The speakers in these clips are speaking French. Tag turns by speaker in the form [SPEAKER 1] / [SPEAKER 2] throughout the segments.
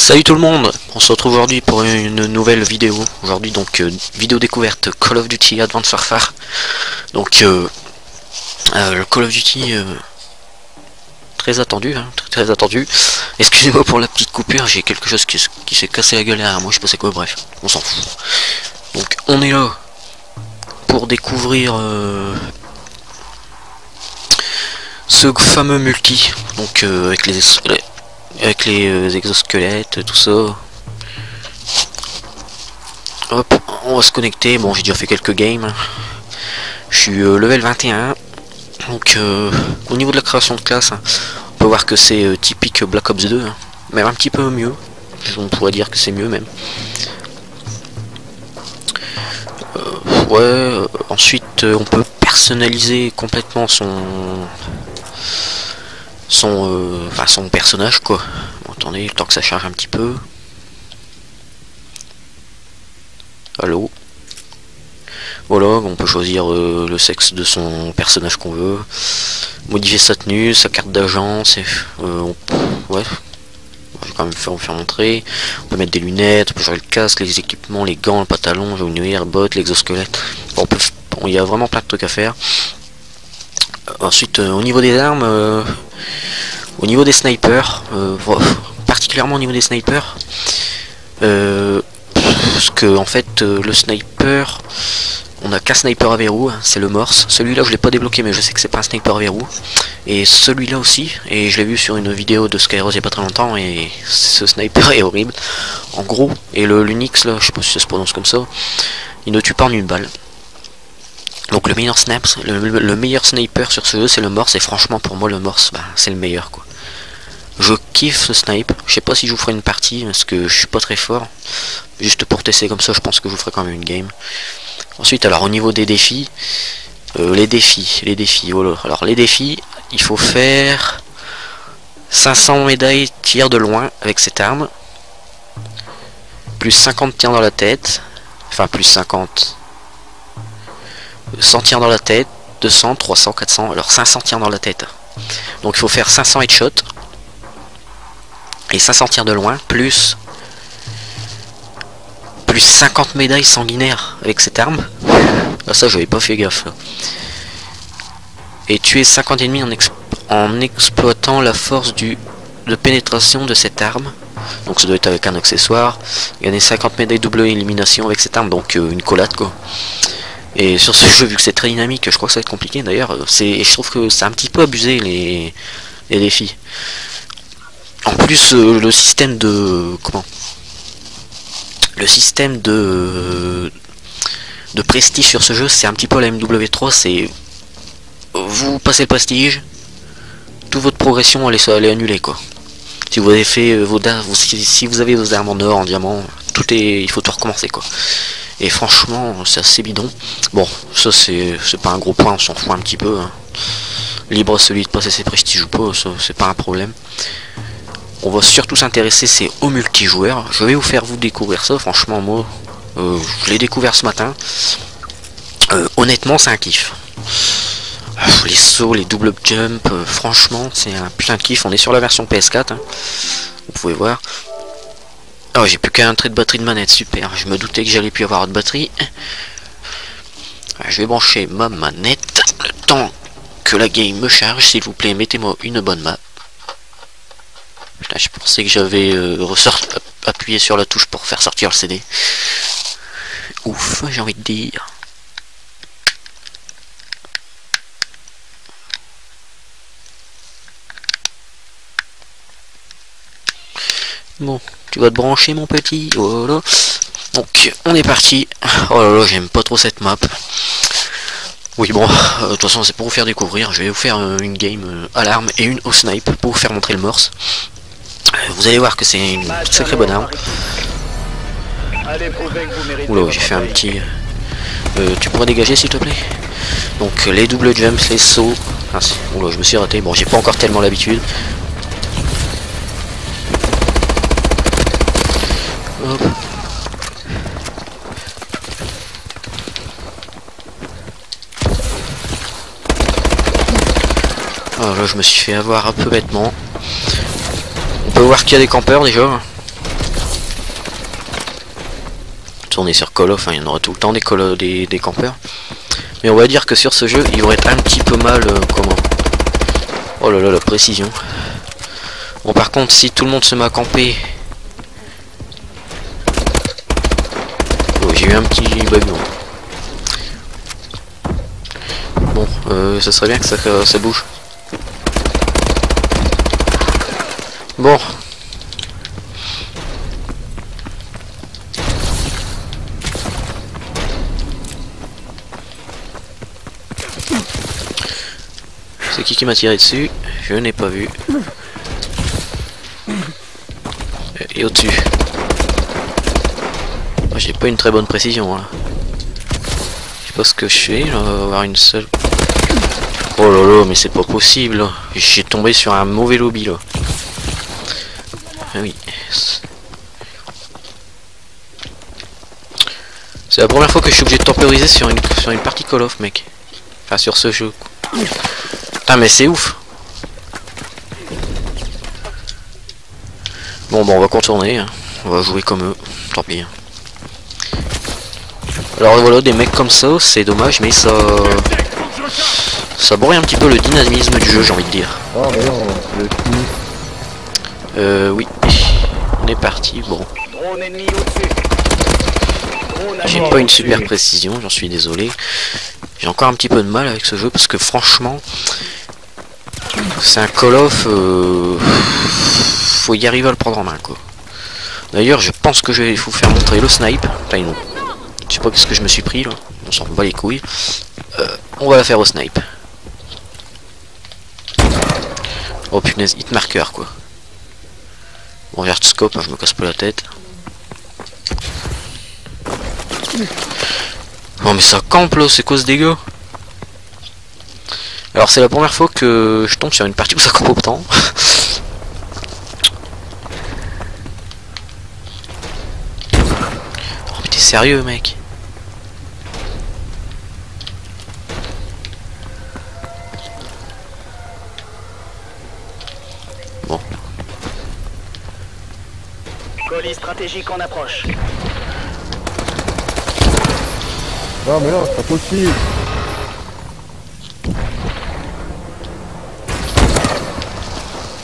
[SPEAKER 1] Salut tout le monde, on se retrouve aujourd'hui pour une nouvelle vidéo. Aujourd'hui donc vidéo découverte Call of Duty Advanced Warfare. Donc le Call of Duty très attendu, hein, très attendu. Excusez-moi pour la petite coupure, j'ai quelque chose qui s'est cassé la gueule derrière moi, je sais pas c'est quoi, bref, on s'en fout. Donc on est là pour découvrir ce fameux multi, donc avec les exosquelettes, tout ça. Hop, on va se connecter. Bon, j'ai déjà fait quelques games. Je suis level 21. Donc, au niveau de la création de classe, on peut voir que c'est typique Black Ops 2, hein. Même un petit peu mieux. On pourrait dire que c'est mieux même. Ensuite, on peut personnaliser complètement son personnage, quoi. Bon, attendez, le temps que ça charge un petit peu. Allô. Voilà, on peut choisir le sexe de son personnage qu'on veut, modifier sa tenue, sa carte d'agence, ouais, je vais quand même vous faire montrer. On peut mettre des lunettes, on peut changer le casque, les équipements, les gants, le pantalon, le bottes, l'exosquelette. Bon, il y a vraiment plein de trucs à faire. Ensuite, au niveau des armes, au niveau des snipers, particulièrement au niveau des snipers, parce que en fait le sniper, on a qu'un sniper à verrou, hein, c'est le morse. Celui-là je l'ai pas débloqué, mais je sais que c'est pas un sniper à verrou. Et celui-là aussi, et je l'ai vu sur une vidéo de Skyros il y a pas très longtemps, et ce sniper est horrible. En gros, et l'Unix là, je sais pas si ça se prononce comme ça, il ne tue pas en une balle. Donc le meilleur le meilleur sniper sur ce jeu c'est le morse, et franchement pour moi le morse c'est le meilleur, quoi. Je kiffe ce snipe. Je sais pas si je vous ferai une partie parce que je suis pas très fort. Juste pour tester comme ça, je pense que je vous ferai quand même une game. Ensuite, alors au niveau des défis, les défis, voilà. Alors les défis, il faut faire 500 médailles tir de loin avec cette arme, plus 50 tirs dans la tête, enfin plus 50, 100 tirs dans la tête, 200, 300, 400, alors 500 tirs dans la tête. Donc il faut faire 500 headshots et 500 tirs de loin, plus 50 médailles sanguinaires avec cette arme. Ah, ça j'avais pas fait gaffe là. Et tuer 50 ennemis en exploitant la force de pénétration de cette arme. Donc ça doit être avec un accessoire. Gagner 50 médailles double élimination avec cette arme, donc une collade, quoi. Et sur ce jeu, vu que c'est très dynamique, je crois que ça va être compliqué d'ailleurs. Je trouve que c'est un petit peu abusé les défis. En plus, le système de prestige sur ce jeu, c'est un petit peu la MW3. C'est vous passez le prestige, toute votre progression elle est annulée, quoi. Si vous avez fait si vous avez vos armes en or, en diamant, il faut tout recommencer, quoi. Et franchement, c'est assez bidon. Bon, ça c'est pas un gros point, on s'en fout un petit peu, hein. Libre celui de passer ses prestiges ou pas, ça c'est pas un problème. On va surtout s'intéresser au multijoueur. Je vais vous découvrir ça. Franchement, moi, je l'ai découvert ce matin. Honnêtement, c'est un kiff. Les sauts, les double jump, franchement, c'est un putain de kiff. On est sur la version PS4, hein. Vous pouvez voir. Oh, j'ai plus qu'un trait de batterie de manette, super. Je me doutais que j'allais plus avoir de batterie. Je vais brancher ma manette. Le temps que la game me charge, s'il vous plaît, mettez-moi une bonne map. Là, je pensais que j'avais appuyé sur la touche pour faire sortir le CD. Ouf, j'ai envie de dire. Bon, tu vas te brancher, mon petit. Voilà. Donc, on est parti. Oh là là, j'aime pas trop cette map. Oui, bon, de toute façon, c'est pour vous faire découvrir. Je vais vous faire une game à l'arme et une au snipe pour vous faire montrer le morse. Vous allez voir que c'est une sacrée bonne arme. Oula, j'ai fait un petit... tu pourrais dégager s'il te plaît? Donc les double jumps, les sauts... Ah, oula, je me suis raté. Bon, j'ai pas encore tellement l'habitude. Hop. Ah, là, je me suis fait avoir un peu bêtement. On peut voir qu'il y a des campeurs déjà. tourner sur Call of, hein, il y en aura tout le temps des campeurs. Mais on va dire que sur ce jeu, il aurait être un petit peu mal, comment... Oh là là, la précision. Bon, par contre, si tout le monde se met à camper... Oh, j'ai eu un petit bug. Bon, ça serait bien que ça bouge. Bon. C'est qui m'a tiré dessus? Je n'ai pas vu. Et au-dessus. J'ai pas une très bonne précision là. Je sais pas ce que je fais, là, on va avoir une seule. Oh là là, mais c'est pas possible. J'ai tombé sur un mauvais lobby là. Ah oui. C'est la première fois que je suis obligé de temporiser sur une partie Call of, mec. Enfin, sur ce jeu. Putain, mais c'est ouf. Bon, on va contourner. Hein. On va jouer comme eux. Tant pis. Hein. Alors voilà, des mecs comme ça, c'est dommage, mais ça brouille un petit peu le dynamisme du jeu, j'ai envie de dire.
[SPEAKER 2] Oh mais non,
[SPEAKER 1] oui. On est parti, bon. J'ai pas une super précision, j'en suis désolé. J'ai encore un petit peu de mal avec ce jeu parce que franchement, c'est un Call of, faut y arriver à le prendre en main quoi. D'ailleurs, je pense que je vais vous faire montrer le snipe. Putain, non. Je sais pas ce que je me suis pris là. On s'en bat les couilles. On va la faire au snipe. Oh punaise, hit marker quoi. Bon, regarde scope, hein, je me casse pas la tête. Oh mais ça campe là, c'est quoi ce dégât? Alors c'est la première fois que je tombe sur une partie où ça campe autant. Oh mais t'es sérieux mec? Bon.
[SPEAKER 3] Colis stratégique en approche.
[SPEAKER 2] non mais non, c'est pas possible.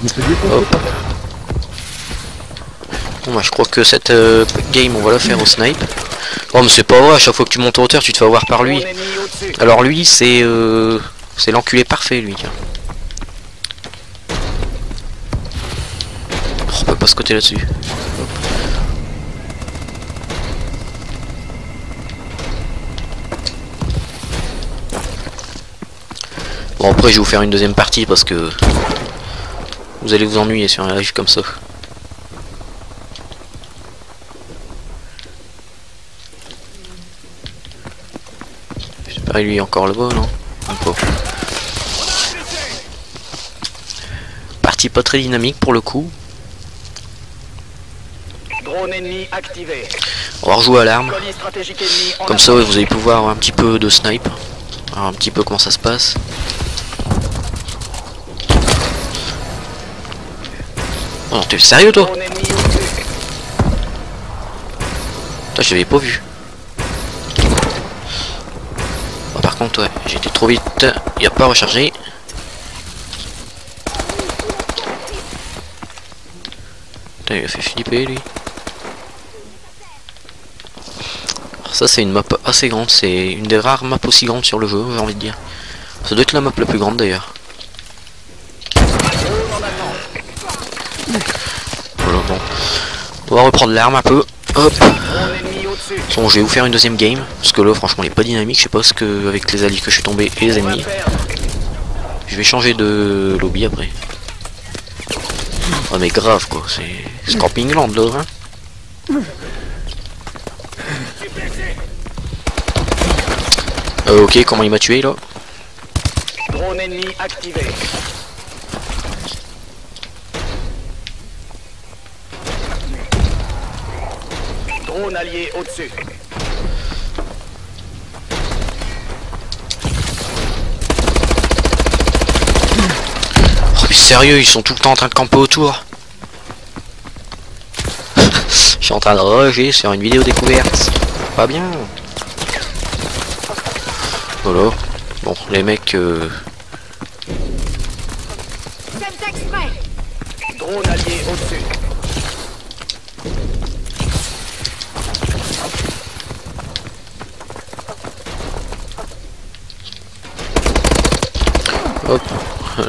[SPEAKER 2] Mais c'est défoncé.
[SPEAKER 1] Bon bah je crois que cette game on va la faire au snipe. Oh mais c'est pas vrai, à chaque fois que tu montes en hauteur tu te fais avoir par lui. Alors lui c'est l'enculé parfait lui. Tiens. Oh, on peut pas se coter là-dessus. Bon après je vais vous faire une deuxième partie parce que vous allez vous ennuyer sur un live comme ça. J'espère lui encore là-bas non? Pas. Partie pas très dynamique pour le coup.
[SPEAKER 3] Drone ennemi activé.
[SPEAKER 1] On va rejouer à l'arme.
[SPEAKER 3] Colis stratégique ennemi en
[SPEAKER 1] Comme ça ouais, vous allez pouvoir voir un petit peu de snipe. Alors, un petit peu comment ça se passe. Oh, t'es sérieux toi?
[SPEAKER 3] Drone ennemi au-dessus.
[SPEAKER 1] Putain, je l'avais pas vu. Oh, par contre, ouais, j'ai été trop vite. Il a pas rechargé. Putain, il a fait flipper lui. Alors, ça, c'est une map assez grande. C'est une des rares maps aussi grandes sur le jeu, j'ai envie de dire. Ça doit être la map la plus grande d'ailleurs. Voilà, bon. On va reprendre l'arme un peu. Hop.
[SPEAKER 3] Drone ennemi au-dessus.
[SPEAKER 1] Bon, je vais vous faire une deuxième game. Parce que là, franchement, il est pas dynamique. Je sais pas ce que, avec les alliés que je suis tombé et les ennemis. Je vais changer de lobby après. Oh, mais grave quoi. C'est Camping Land là, hein. Ok, comment il m'a tué là?
[SPEAKER 3] Drone ennemi activé. Drone allié au-dessus.
[SPEAKER 1] Oh mais sérieux, ils sont tout le temps en train de camper autour. Je suis en train de rager sur une vidéo découverte. Pas bien. Voilà. Bon, les mecs...
[SPEAKER 3] Drone allié au-dessus.
[SPEAKER 1] Hop.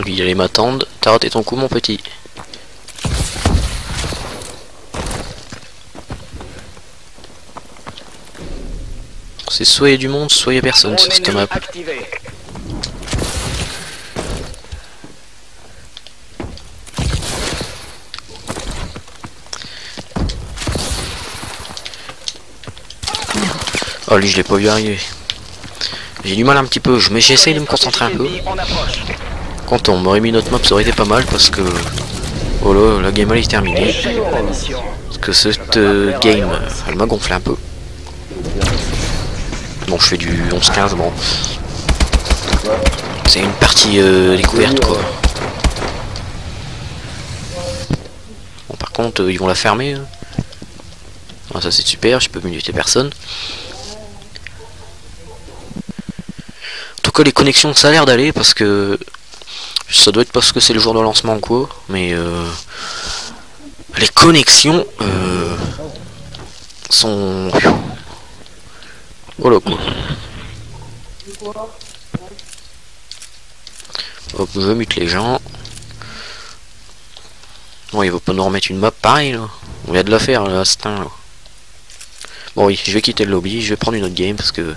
[SPEAKER 1] Lui, il allait m'attendre. T'as raté ton coup, mon petit. C'est soit il y a du monde, soit il y a personne sur cette map.
[SPEAKER 3] Activé.
[SPEAKER 1] Oh, lui, je l'ai pas vu arriver. J'ai du mal un petit peu, mais j'essaye de me concentrer un peu. Quand on m'aurait mis notre map, ça aurait été pas mal parce que... Oh là, la game elle est terminée. Parce que cette game, elle m'a gonflé un peu. Bon, je fais du 11-15, bon. C'est une partie découverte, quoi. Bon, par contre, ils vont la fermer. Hein. Ah, ça c'est super, je peux muter personne. En tout cas, les connexions, ça a l'air d'aller parce que... Ça doit être parce que c'est le jour de lancement ou quoi, mais les connexions sont... Voilà quoi. Hop, je mute les gens. Bon, il va pas nous remettre une map pareil là. On vient de la faire là, c'est un là. Bon oui, je vais quitter le lobby, je vais prendre une autre game parce que...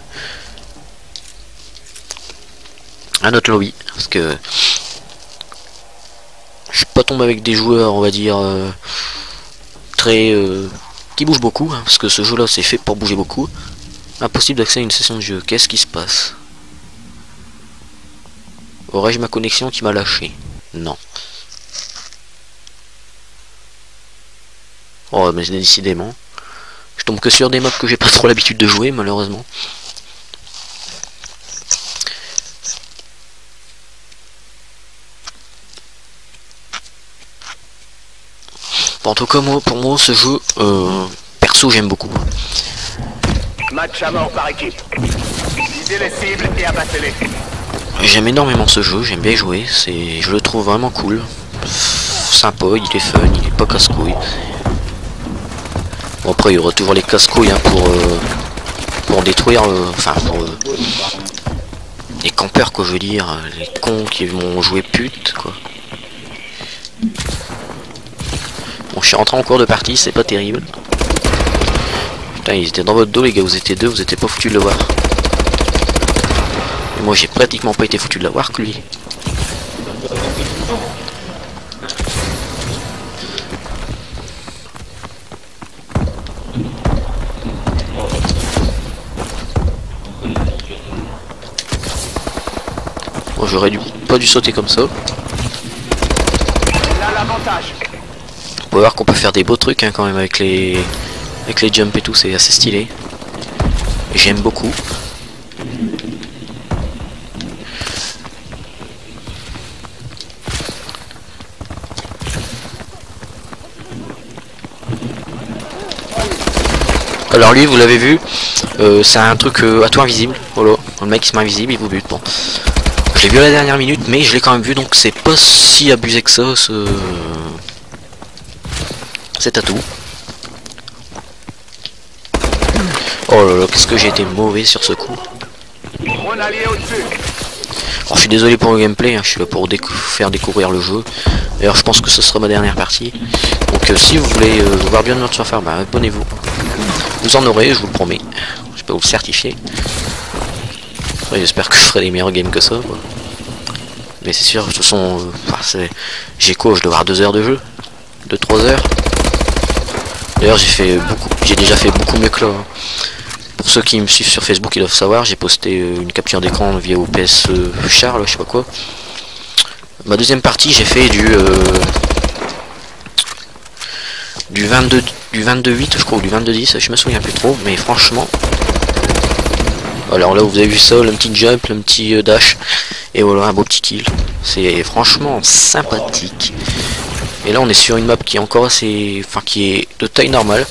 [SPEAKER 1] Un autre lobby, parce que... Je suis pas tombé avec des joueurs, on va dire, très... qui bougent beaucoup, hein, parce que ce jeu là c'est fait pour bouger beaucoup. Impossible d'accéder à une session de jeu, qu'est-ce qui se passe? Aurais-je ma connexion qui m'a lâché? Non. Oh mais décidément. Je tombe que sur des maps que j'ai pas trop l'habitude de jouer malheureusement. Bon, en tout cas moi, pour moi ce jeu, perso j'aime beaucoup.
[SPEAKER 3] Match à mort par équipe. Visez les cibles et abattez-les.
[SPEAKER 1] J'aime énormément ce jeu, j'aime bien jouer, je le trouve vraiment cool. Sympa, il est fun, il est pas casse-couille. Bon après il y aura toujours les casse-couilles hein, pour détruire, enfin pour les campeurs quoi je veux dire, les cons qui vont jouer pute quoi. Bon je suis rentré en cours de partie, c'est pas terrible. Putain ils étaient dans votre dos les gars, vous étiez deux, vous étiez pas foutus de le voir. Et moi j'ai pratiquement pas été foutu de l'avoir que lui. Bon, j'aurais pas dû sauter comme ça.
[SPEAKER 3] Là l'avantage.
[SPEAKER 1] On peut voir qu'on peut faire des beaux trucs hein, quand même avec les jumps et tout, c'est assez stylé. J'aime beaucoup. Alors lui vous l'avez vu, c'est un truc à toit invisible, voilà, le mec il se met invisible, il vous bute, bon. Je l'ai vu à la dernière minute mais je l'ai quand même vu donc c'est pas si abusé que ça, cet atout. Oh là là, qu'est-ce que j'ai été mauvais sur ce coup.
[SPEAKER 3] Drone allié au-dessus.
[SPEAKER 1] Alors, je suis désolé pour le gameplay, hein, je suis là pour faire découvrir le jeu. D'ailleurs je pense que ce sera ma dernière partie. Donc si vous voulez voir bien notre surfer, bah, abonnez-vous. Vous en aurez, je vous le promets. Je peux vous le certifier. Ouais, j'espère que je ferai des meilleures games que ça. Quoi. Mais c'est sûr, de toute façon, j'ai quoi? Je dois avoir 2 heures de jeu, 2-3 heures. D'ailleurs j'ai déjà fait beaucoup mieux que là. Hein. Pour ceux qui me suivent sur Facebook, ils doivent savoir, j'ai posté une capture d'écran via OPS Charles, je sais pas quoi. Ma deuxième partie, j'ai fait du 22-8 je crois, ou du 22-10, je me souviens plus trop, mais franchement... Alors là, vous avez vu ça, le petit jump, le petit dash, et voilà, un beau petit kill. C'est franchement sympathique. Et Et là on est sur une map qui est encore assez, enfin qui est de taille normale.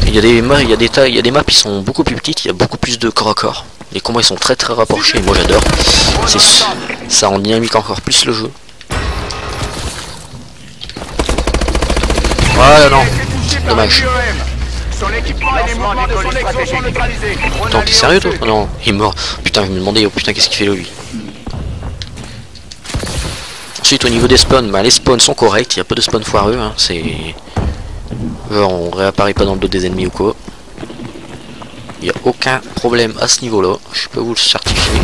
[SPEAKER 1] Il y a des maps qui sont beaucoup plus petites, il y a beaucoup plus de corps à corps. Les combats ils sont très rapprochés et moi j'adore. Ça rend dynamique encore plus le jeu. Voilà non, dommage. Attends, t'es sérieux toi? Non, il est mort. Putain, je me demandais, oh putain, qu'est-ce qu'il fait là lui? Ensuite au niveau des spawns, bah, les spawns sont corrects, il n'y a pas de spawn foireux, hein, c'est... Genre on réapparaît pas dans le dos des ennemis ou quoi. Il n'y a aucun problème à ce niveau là, je peux vous le certifier.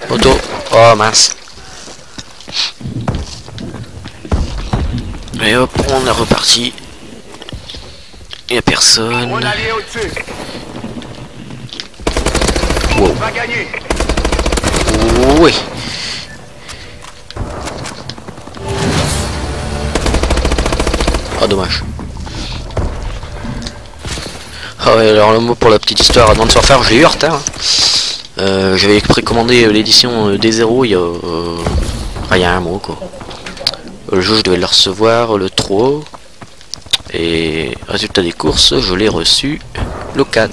[SPEAKER 1] Auto, oh mince. Et hop, on est reparti. Il n'y a personne. Wow. Oui. Ah dommage. Ah ouais, alors le mot pour la petite histoire, Advanced Warfare, je l'ai eu en retard. J'avais précommandé l'édition D0 il y a un mois quoi. Le jeu je devais le recevoir le 3. Et résultat des courses, je l'ai reçu le 4.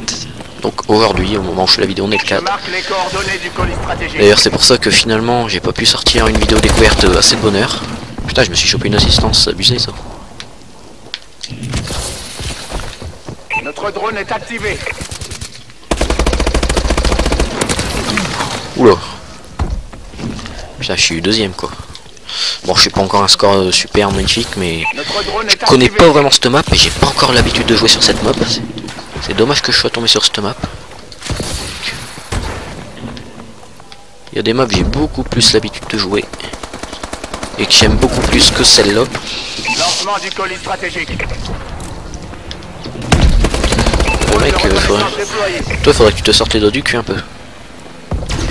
[SPEAKER 1] Donc aujourd'hui, au moment où je fais la vidéo, on est le 4. D'ailleurs c'est pour ça que finalement j'ai pas pu sortir une vidéo découverte assez de bonheur. Putain, je me suis chopé une assistance, abusé ça.
[SPEAKER 3] Notre drone est activé.
[SPEAKER 1] Oula. Putain, je suis deuxième quoi. Bon, je suis pas encore un score super magnifique, mais je connais pas vraiment cette map et j'ai pas encore l'habitude de jouer sur cette map. C'est dommage que je sois tombé sur cette map. Il y a des maps j'ai beaucoup plus l'habitude de jouer et que j'aime beaucoup plus que celle-là.
[SPEAKER 3] Lancement du colis stratégique.
[SPEAKER 1] Le mec, toi faudrait que tu te sortes les doigts du cul un peu,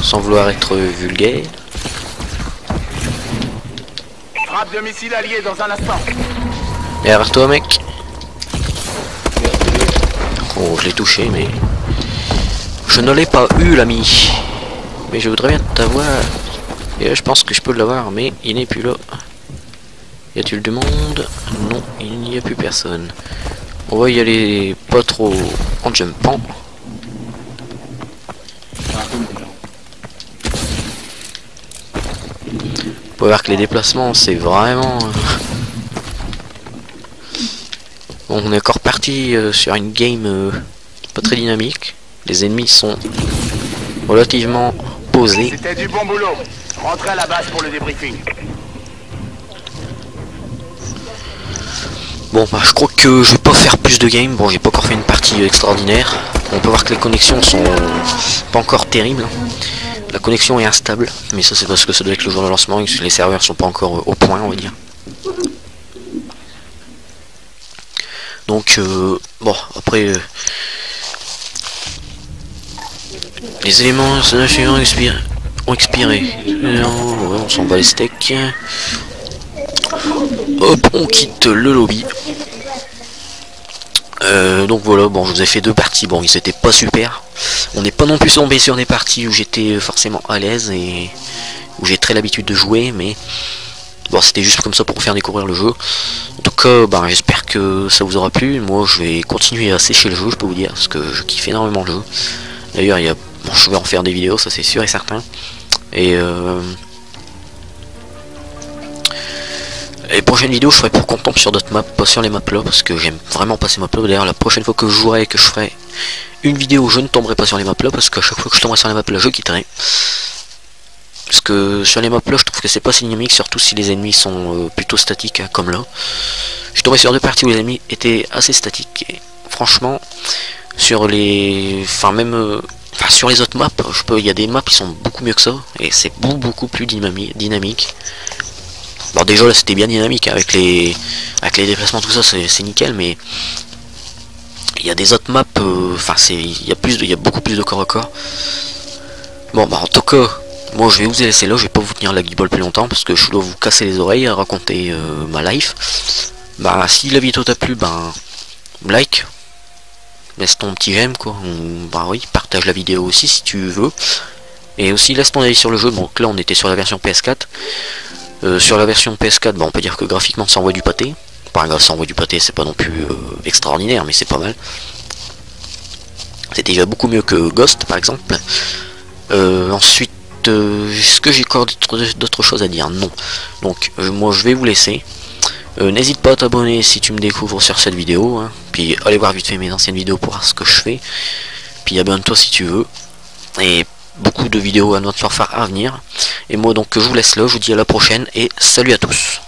[SPEAKER 1] sans vouloir être vulgaire.
[SPEAKER 3] Frappe de missile allié dans un instant.
[SPEAKER 1] Derrière toi mec. Oh, je l'ai touché mais je ne l'ai pas eu l'ami. Mais je voudrais bien t'avoir. Et là je pense que je peux l'avoir mais il n'est plus là. Y a-t-il du monde? Non, il n'y a plus personne. On va y aller pas trop en jumpant. Vous pouvez voir que les déplacements c'est vraiment... Bon, on est encore parti sur une game pas très dynamique. Les ennemis sont relativement posés.
[SPEAKER 3] C'était du bon boulot. Rentrez à la base pour le débriefing.
[SPEAKER 1] Bon bah je crois que je vais pas faire plus de game. Bon, j'ai pas encore fait une partie extraordinaire. On peut voir que les connexions sont pas encore terribles. La connexion est instable, mais ça c'est parce que ça doit être le jour de lancement et que les serveurs sont pas encore au point, on va dire. Donc bon, après les éléments suivants ont expiré. On s'en bat les steaks. Hop, on quitte le lobby. Donc voilà, bon, je vous ai fait deux parties. Bon, ils étaient pas super. On n'est pas non plus tombé sur des parties où j'étais forcément à l'aise et où j'ai très l'habitude de jouer, mais bon, c'était juste comme ça pour faire découvrir le jeu. En tout cas, ben, j'espère que ça vous aura plu. Moi, je vais continuer à sécher le jeu, je peux vous dire, parce que je kiffe énormément le jeu. D'ailleurs, bon, je vais en faire des vidéos, ça c'est sûr et certain. Et prochaine vidéo, je ferai pour qu'on tombe sur d'autres maps, pas sur les maps là, parce que j'aime vraiment pas ces maps là. D'ailleurs, la prochaine fois que je jouerai et que je ferai une vidéo, je ne tomberai pas sur les maps là, parce qu'à chaque fois que je tomberai sur les maps là, je quitterai. Parce que sur les maps là, je trouve que c'est pas si dynamique, surtout si les ennemis sont plutôt statiques, hein, comme là. Je suis tombé sur deux parties où les ennemis étaient assez statiques, et franchement, sur les... Enfin, même... Enfin, sur les autres maps, il y a des maps qui sont beaucoup mieux que ça, et c'est beaucoup plus dynamique. Bon, déjà là c'était bien dynamique avec les déplacements, tout ça c'est nickel, mais il y a des autres maps, enfin il y a beaucoup plus de corps à corps. Bon bah en tout cas, moi je vais vous laisser là, je vais pas vous tenir la guibole plus longtemps parce que je dois vous casser les oreilles à raconter ma life. Bah si la vidéo t'a plu, ben like, laisse ton petit j'aime quoi, bah oui, partage la vidéo aussi si tu veux. Et aussi laisse ton avis sur le jeu. Donc là on était sur la version PS4. Sur la version PS4, bah, on peut dire que graphiquement ça envoie du pâté. Par exemple, ça envoie du pâté, c'est pas non plus extraordinaire, mais c'est pas mal. C'est déjà beaucoup mieux que Ghost par exemple. Ensuite, est-ce que j'ai encore d'autres choses à dire? Non. Donc moi je vais vous laisser. N'hésite pas à t'abonner si tu me découvres sur cette vidéo, hein. Puis allez voir vite fait mes anciennes vidéos pour voir ce que je fais. Puis abonne-toi si tu veux. Et beaucoup de vidéos à notre faire à venir. Et moi donc je vous laisse là, je vous dis à la prochaine et salut à tous.